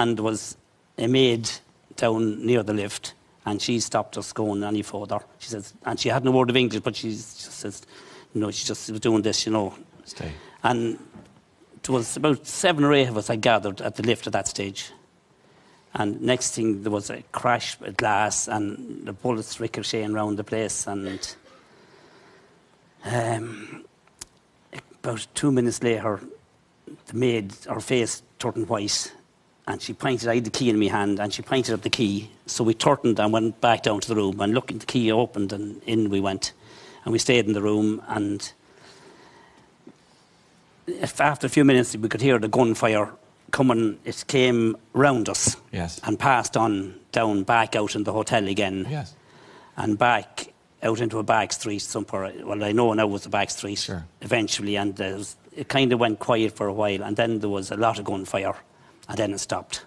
and there was a maid down near the lift, and she stopped us going any further. She says, and she had no word of English, but she just says, you know, she just was doing this, you know. Stay. And there was about 7 or 8 of us had gathered at the lift at that stage. And next thing, there was a crash with glass and the bullets ricocheting around the place. And about 2 minutes later, the maid, her face turned white. And she pointed, I had the key in my hand, and she pointed at the key. So we turned and went back down to the room. And looking, the key opened, and in we went. And we stayed in the room. And after a few minutes, we could hear the gunfire coming. It came round us, yes, and passed on down back out in the hotel again, yes, and back out into a back street somewhere. Well, I know now it was a back street, sure, eventually, and it kind of went quiet for a while, and then there was a lot of gunfire, and then it stopped.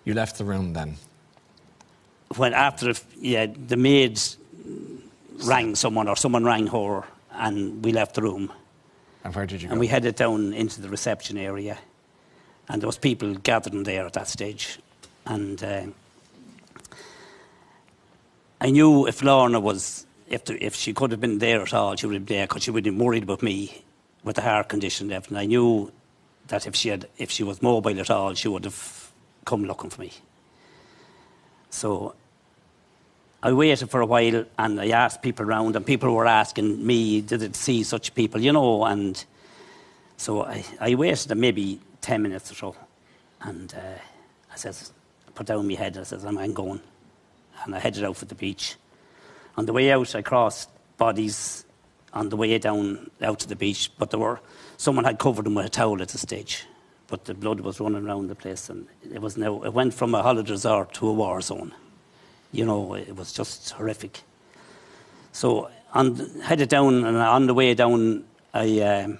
You left the room then? When after, the maid rang someone, or someone rang her, and we left the room. And where did you go? And we headed down into the reception area. And there was people gathering there at that stage. And I knew if Lorna was, if she could have been there at all, she would have been there, because she would have been worried about me with the heart condition. And I knew that if she was mobile at all, she would have come looking for me. So I waited for a while, and I asked people around, and people were asking me, did it see such people, you know? And so I waited maybe 10 minutes or so, and I says, I put down my head, I says, I'm going. And I headed out for the beach. On the way out, I crossed bodies on the way down out to the beach, but someone had covered them with a towel at the stage, but the blood was running around the place, and it went from a holiday resort to a war zone. You know, it was just horrific. So headed down, and on the way down, I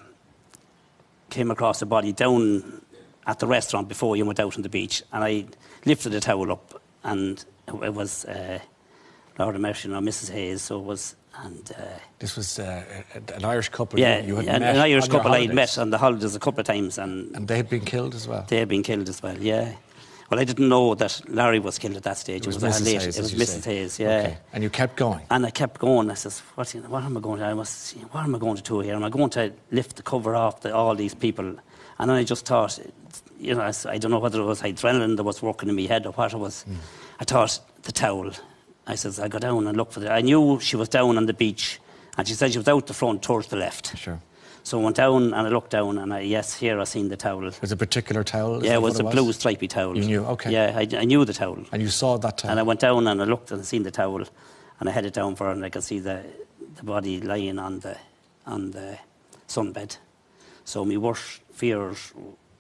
came across a body down at the restaurant before you went out on the beach, and I lifted the towel up, and it was Lord of Mercy, Mrs. Hayes, so it was, and this was an Irish couple. Yeah, you had met an Irish couple holidays. I'd met on the holidays a couple of times, and they had been killed as well. They had been killed as well, yeah. Well, I didn't know that Larry was killed at that stage. It was Mrs. Hayes, it was Mrs. Hayes, yeah. Okay. And you kept going. And I kept going. I says, what am I going to? What am I going to do here? Am I going to lift the cover off all these people? And then I just thought, you know, I don't know whether it was adrenaline that was working in my head or what it was. I thought, the towel. I says, I go down and look for it. I knew she was down on the beach, and she said she was out the front towards the left. Sure. So I went down and I looked down, and here I seen the towel. It was a particular towel? Yeah, it was a blue stripy towel. You knew, okay. Yeah, I knew the towel. And you saw that towel? And I went down and I looked and I seen the towel, and I headed down for it, and I could see the body lying on the sunbed. So my worst fears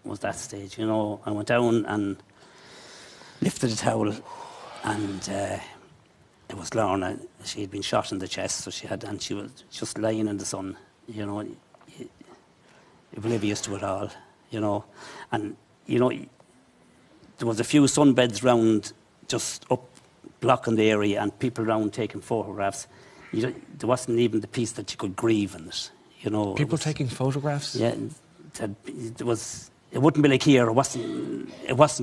was that stage, you know. I went down and lifted the towel, and it was Lorna. She had been shot in the chest, and she was just lying in the sun, you know, oblivious to it all, you know. And, you know, there was a few sunbeds round, just up blocking the area, and people around taking photographs. There wasn't even the piece that you could grieve in it, you know. People taking photographs? Yeah, it wouldn't be like here. It wasn't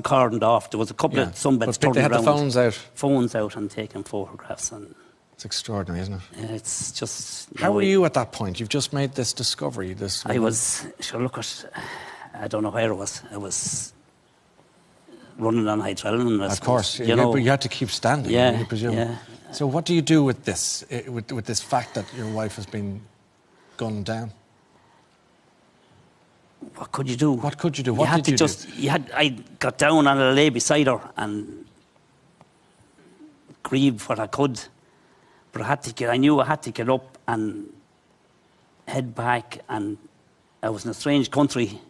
cordoned off. There was a couple of sunbeds turning around. They had the phones out and taking photographs. And it's extraordinary, isn't it? Yeah, it's just... How were you at that point? You've just made this discovery. I was... I don't know where I was. I was running on adrenaline. Of course. You had to keep standing, yeah, I presume. Yeah. So what do you do with this, with this fact that your wife has been gunned down? What could you do? What could you do? What did you do? I got down and I lay beside her and grieved what I could. But I knew I had to get up and head back, and I was in a strange country,